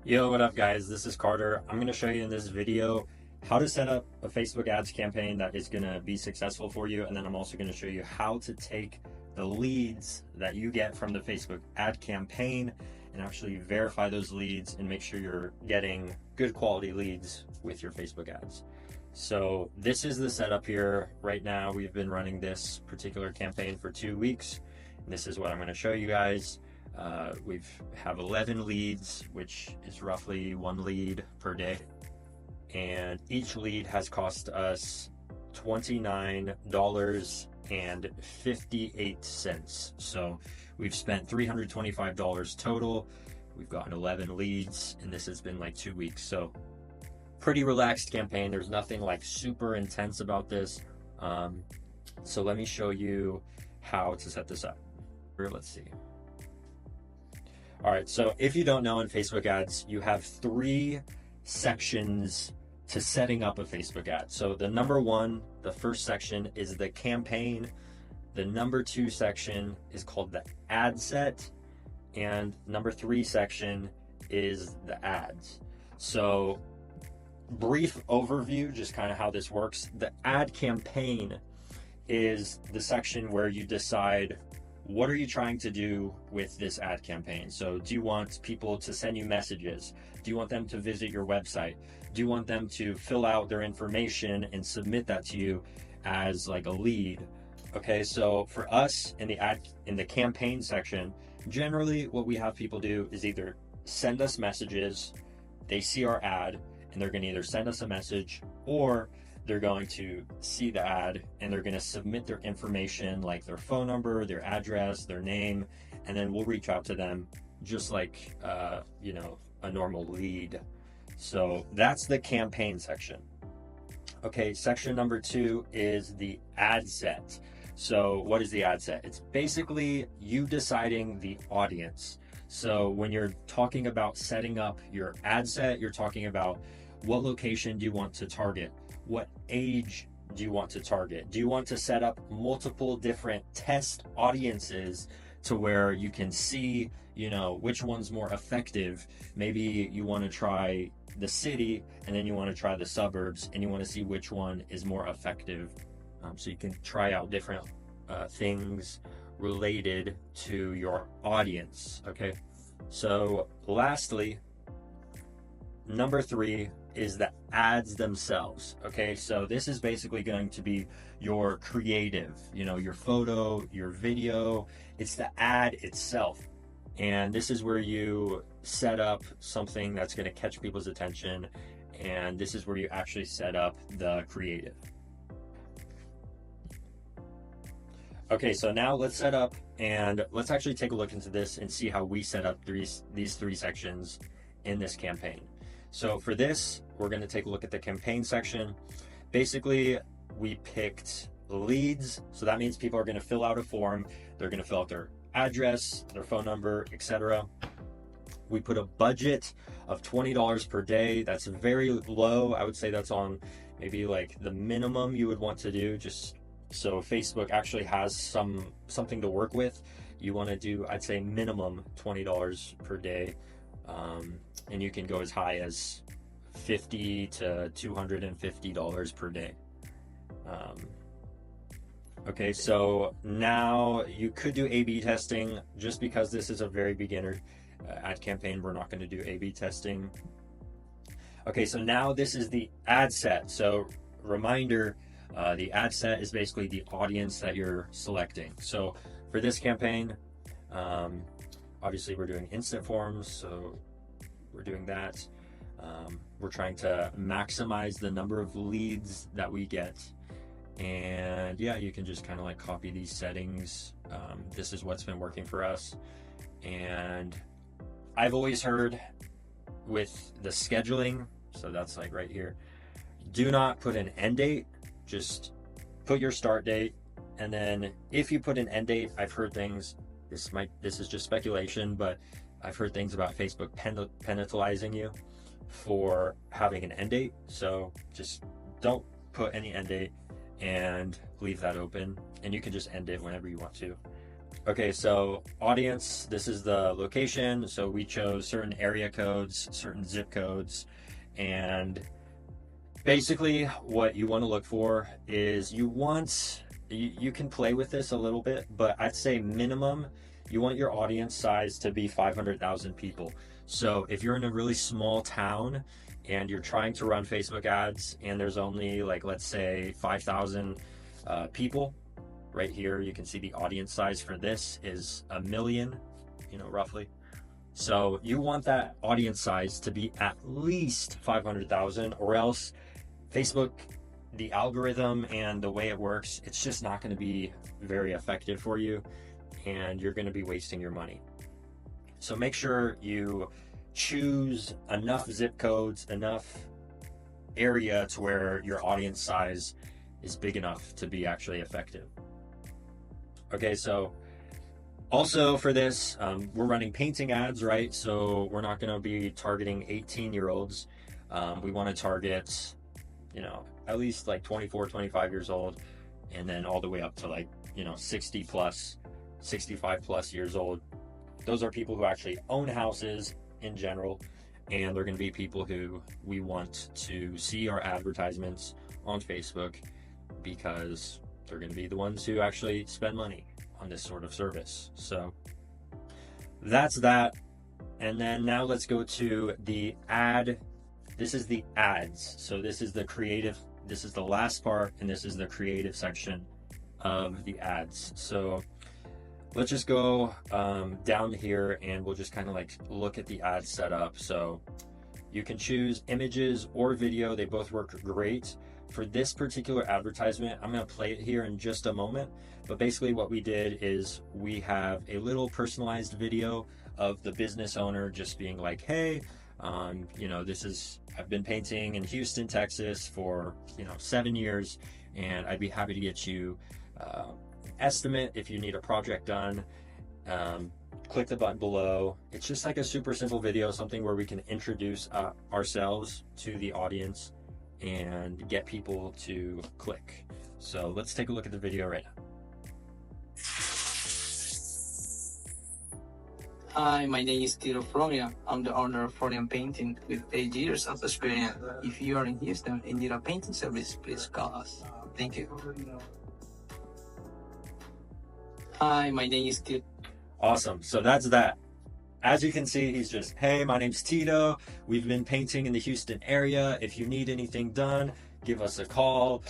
Yo, what up guys? This is Carter. I'm going to show you in this video how to set up a Facebook ads campaign that is going to be successful for you. And then I'm also going to show you how to take the leads that you get from the Facebook ad campaign and actually verify those leads and make sure you're getting good quality leads with your Facebook ads. So this is the setup here. Right now, we've been running this particular campaign for 2 weeks. And this is what I'm going to show you guys. We have 11 leads, which is roughly 1 lead per day. And each lead has cost us $29.58. So we've spent $325 total. We've gotten 11 leads, and this has been like 2 weeks. So pretty relaxed campaign. There's nothing like super intense about this. So let me show you how to set this up. Let's see. All right, so if you don't know, in Facebook ads, you have 3 sections to setting up a Facebook ad. So the number 1, the first section is the campaign. The number 2 section is called the ad set. And number 3 section is the ads. So brief overview, just kind of how this works. The ad campaign is the section where you decide what are you trying to do with this ad campaign. So do you want people to send you messages? Do you want them to visit your website? Do you want them to fill out their information and submit that to you as like a lead? Okay, so for us in the campaign section, generally what we have people do is either send us messages, they see our ad, and they're going to either send us a message, or they're going to see the ad and they're going to submit their information, like their phone number, their address, their name, and then we'll reach out to them just like a normal lead. So that's the campaign section. Okay, section number 2 is the ad set. So what is the ad set? It's basically you deciding the audience. So when you're talking about setting up your ad set, you're talking about what location do you want to target? What age do you want to target? Do you want to set up multiple different test audiences to where you can see, which one's more effective? Maybe you want to try the city and then you want to try the suburbs and you want to see which one is more effective. So you can try out different things related to your audience. Okay. So lastly, number 3 is the ads themselves. Okay, so this is basically going to be your creative, your photo, your video. It's the ad itself. And this is where you set up something that's going to catch people's attention. And this is where you actually set up the creative. Okay, so now let's set up and let's actually take a look into this and see how we set up these 3 sections in this campaign. So for this, we're going to take a look at the campaign section. Basically, we picked leads. So that means people are going to fill out a form. They're going to fill out their address, their phone number, etc. We put a budget of $20 per day. That's very low. I would say that's on maybe like the minimum you would want to do, just so Facebook actually has something to work with. You want to do, I'd say, minimum $20 per day. And you can go as high as $50 to $250 per day. Okay, so now you could do A/B testing. Just because this is a very beginner ad campaign, we're not going to do A/B testing. Okay, so now this is the ad set. So reminder, the ad set is basically the audience that you're selecting. So for this campaign, obviously we're doing instant forms, so we're doing that. We're trying to maximize the number of leads that we get. And yeah, you can just kind of like copy these settings. This is what's been working for us. And I've always heard with the scheduling, so that's like right here, do not put an end date, just put your start date. And then if you put an end date, I've heard things, this is just speculation, but I've heard things about Facebook penalizing you for having an end date. So just don't put any end date and leave that open, and you can just end it whenever you want to. Okay, so audience, this is the location. So we chose certain area codes, certain zip codes, and basically what you want to look for is you can play with this a little bit, but I'd say minimum you want your audience size to be 500,000 people. So if you're in a really small town and you're trying to run Facebook ads and there's only like, let's say 5,000 people, right here you can see the audience size for this is 1 million, roughly. So you want that audience size to be at least 500,000, or else Facebook, the algorithm and the way it works, it's just not going to be very effective for you, and you're going to be wasting your money. So make sure you choose enough zip codes, enough area to where your audience size is big enough to be actually effective. Okay, so also for this, we're running painting ads, right? So we're not going to be targeting 18-year-olds. We want to target, at least like 24, 25 years old, and then all the way up to like, 60 plus, 65 plus years old. Those are people who actually own houses in general, and they're going to be people who we want to see our advertisements on Facebook because they're going to be the ones who actually spend money on this sort of service. So that's that. And then now let's go to the ad. This is the ads. So this is the creative, this is the last part, and this is the creative section of the ads. So let's just go down here and we'll just kind of like look at the ad setup. So you can choose images or video. They both work great. For this particular advertisement, I'm going to play it here in just a moment. But basically what we did is we have a little personalized video of the business owner just being like, hey, I've been painting in Houston, Texas for, 7 years, and I'd be happy to get you an estimate if you need a project done. Click the button below. It's just like a super simple video, something where we can introduce ourselves to the audience and get people to click. So let's take a look at the video right now. Hi, my name is Tito Fromia. I'm the owner of Fromia Painting with 8 years of experience. If you are in Houston and need a painting service, please call us. Thank you. Hi, my name is Tito. Awesome. So that's that. As you can see, he's just, hey, my name's Tito. We've been painting in the Houston area. If you need anything done, give us a call.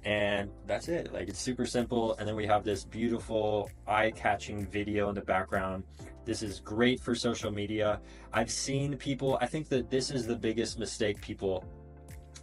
And that's it. Like, it's super simple. And then we have this beautiful eye-catching video in the background. This is great for social media. I've seen people, I think that this is the biggest mistake people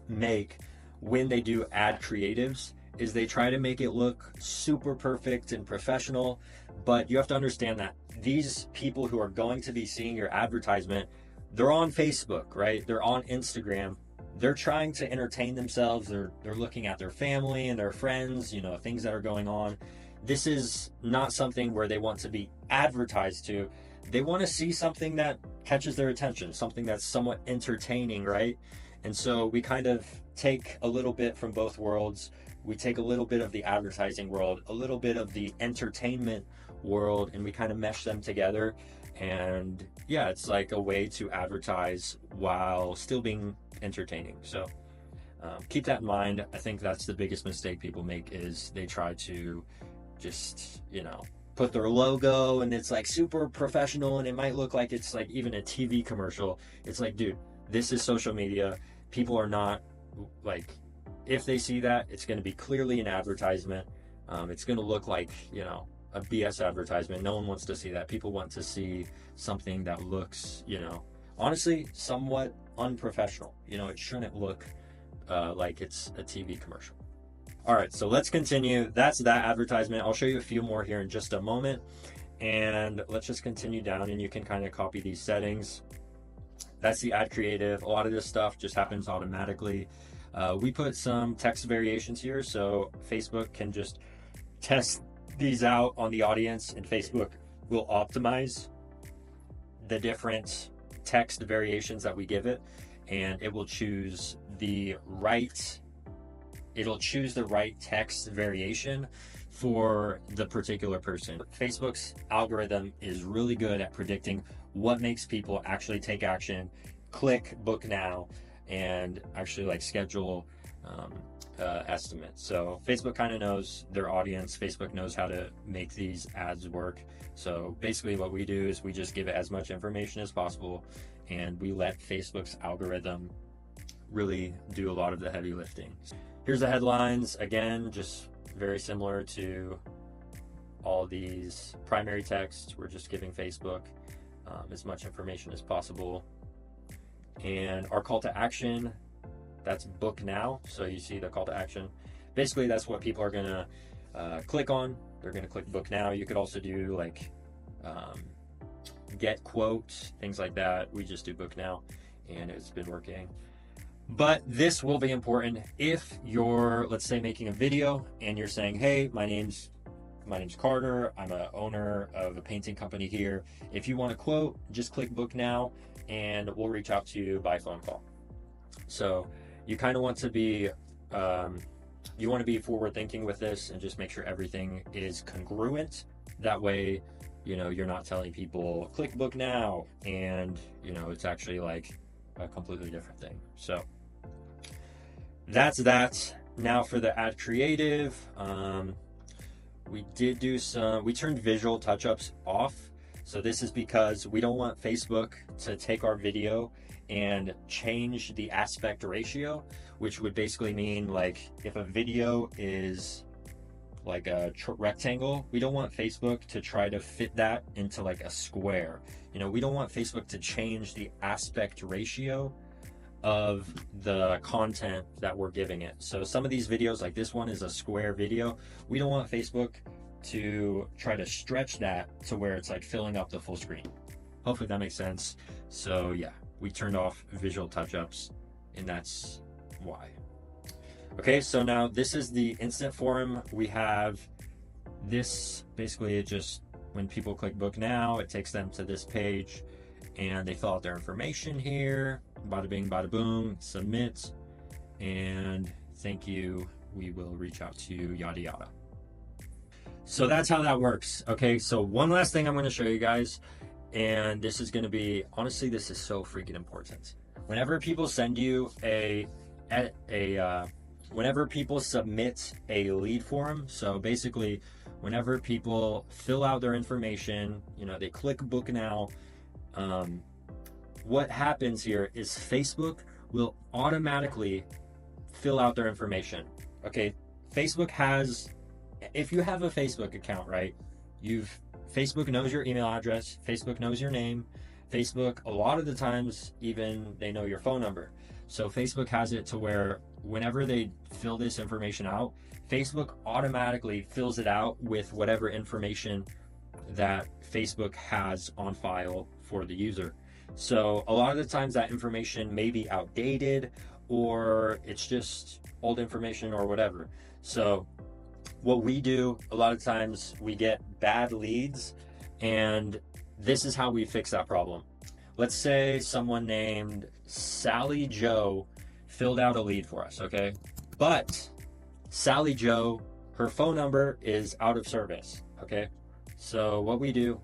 make when they do ad creatives, is they try to make it look super perfect and professional. But you have to understand that these people who are going to be seeing your advertisement, they're on Facebook, right? They're on Instagram. They're trying to entertain themselves. They're looking at their family and their friends, things that are going on. This is not something where they want to be advertised to. They want to see something that catches their attention, something that's somewhat entertaining, right? And so we kind of take a little bit from both worlds. We take a little bit of the advertising world, a little bit of the entertainment world, and we kind of mesh them together. And yeah, it's like a way to advertise while still being entertaining. So keep that in mind. I think that's the biggest mistake people make, is they try to just, put their logo and it's like super professional, and it might look like it's like even a TV commercial. It's like, dude, this is social media. People are not like, if they see that, it's going to be clearly an advertisement. It's going to look like, a BS advertisement. No one wants to see that. People want to see something that looks, honestly, somewhat unprofessional. It shouldn't look like it's a TV commercial. All right, so let's continue. That's that advertisement. I'll show you a few more here in just a moment. And let's just continue down, and you can kind of copy these settings. That's the ad creative. A lot of this stuff just happens automatically. We put some text variations here, so Facebook can just test these out on the audience, and Facebook will optimize the different text variations that we give it, and it will choose the right text variation for the particular person. Facebook's algorithm is really good at predicting what makes people actually take action, click book now, and actually like schedule estimates. So Facebook kind of knows their audience. Facebook knows how to make these ads work. So basically what we do is we just give it as much information as possible, and we let Facebook's algorithm really do a lot of the heavy lifting. Here's the headlines. Again, just very similar to all these primary texts. We're just giving Facebook as much information as possible. And our call to action, that's book now. So you see the call to action. Basically, that's what people are going to click on. They're going to click book now. You could also do like get quotes, things like that. We just do book now, and it's been working. But this will be important if you're, let's say, making a video and you're saying, hey, my name's Carter. I'm an owner of a painting company here. If you want a quote, just click book now and we'll reach out to you by phone call. So you kind of want to be, you want to be forward thinking with this and just make sure everything is congruent. That way, you know, you're not telling people click book now and, you know, it's actually like a completely different thing. So that's that. Now for the ad creative, we turned visual touch-ups off. So this is because we don't want Facebook to take our video and change the aspect ratio, which would basically mean like if a video is like a rectangle, we don't want Facebook to try to fit that into like a square. You know, we don't want Facebook to change the aspect ratio of the content that we're giving it. So some of these videos, like this one is a square video. We don't want Facebook to try to stretch that to where it's like filling up the full screen. Hopefully that makes sense. So yeah, we turned off visual touch-ups, and that's why. Okay, so now this is the instant forum. We have this, basically it just, when people click book now, it takes them to this page and they fill out their information here. Bada bing, bada boom, submit, and thank you. We will reach out to you, yada yada. So that's how that works. Okay, so one last thing I'm going to show you guys, and this is going to be, honestly, this is so freaking important. Whenever people send you whenever people submit a lead form, so basically whenever people fill out their information, you know, they click book now, what happens here is Facebook will automatically fill out their information. Okay, Facebook has, if you have a Facebook account, right, Facebook knows your email address, Facebook knows your name, Facebook, a lot of the times, even they know your phone number. So Facebook has it to where whenever they fill this information out, Facebook automatically fills it out with whatever information that Facebook has on file for the user. So a lot of the times that information may be outdated, or it's just old information or whatever. So what we do, a lot of times we get bad leads, and this is how we fix that problem. Let's say someone named Sally Joe filled out a lead for us, okay? But Sally Joe, her phone number is out of service, okay? So what we do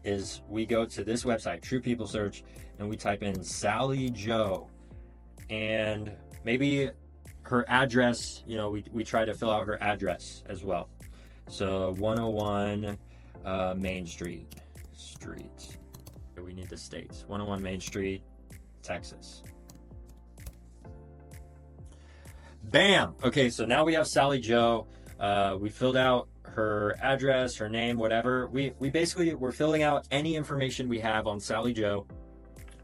is we go to this website, True People Search, and we type in Sally Joe, and maybe her address, you know, we try to fill out her address as well. So 101 Main Street. We need the states. 101 Main Street, Texas. Bam! Okay, so now we have Sally Joe. We filled out her address, her name, whatever. We're filling out any information we have on Sally Joe,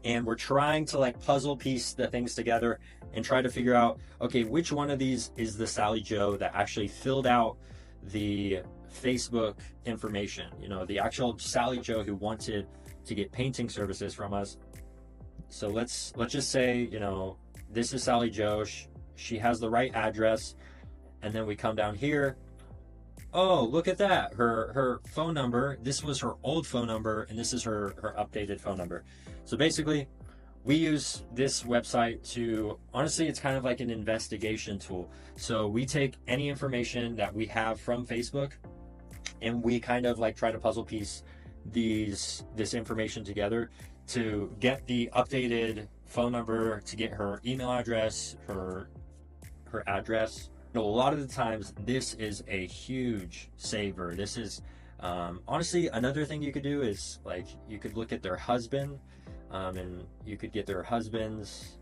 and we're trying to like puzzle piece the things together and try to figure out, okay, which one of these is the Sally Joe that actually filled out the Facebook information, you know, the actual Sally Joe who wanted to get painting services from us. So let's just say, you know, this is Sally Joe. She has the right address, and then we come down here. Oh, look at that. Her phone number, this was her old phone number, and this is her updated phone number. So basically, we use this website to, honestly, it's kind of like an investigation tool. So we take any information that we have from Facebook and we kind of like try to puzzle piece this information together to get the updated phone number, to get her email address, her address. A lot of the times this is a huge saver. This is honestly, another thing you could do is like you could look at their husband, and you could get their husband's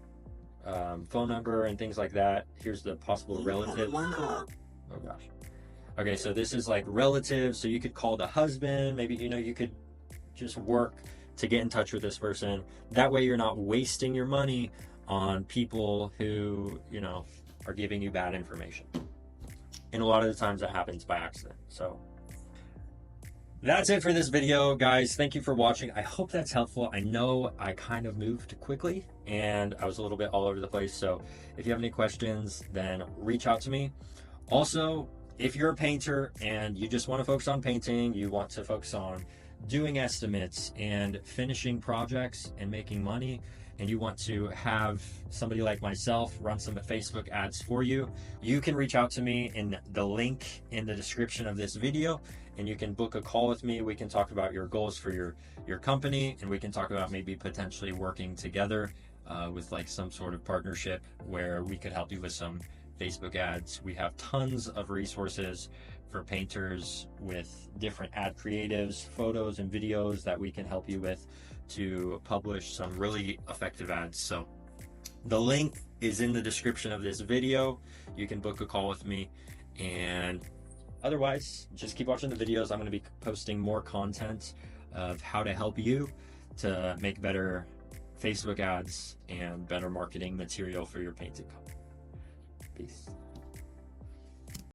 phone number and things like that. Here's the possible relative. Oh gosh. Okay, so this is like relatives. So you could call the husband. Maybe, you could just work to get in touch with this person. That way you're not wasting your money on people who, are giving you bad information. And a lot of the times that happens by accident. So that's it for this video, guys. Thank you for watching. I hope that's helpful. I know I kind of moved quickly and I was a little bit all over the place. So if you have any questions, then reach out to me. Also, if you're a painter and you just want to focus on painting, you want to focus on doing estimates and finishing projects and making money, and you want to have somebody like myself run some Facebook ads for you, you can reach out to me in the link in the description of this video, and you can book a call with me. We can talk about your goals for your company, and we can talk about maybe potentially working together with like some sort of partnership where we could help you with some Facebook ads. We have tons of resources for painters with different ad creatives, photos and videos that we can help you with to publish some really effective ads. So the link is in the description of this video. You can book a call with me, and otherwise just keep watching the videos. I'm going to be posting more content of how to help you to make better Facebook ads and better marketing material for your painting company. Peace.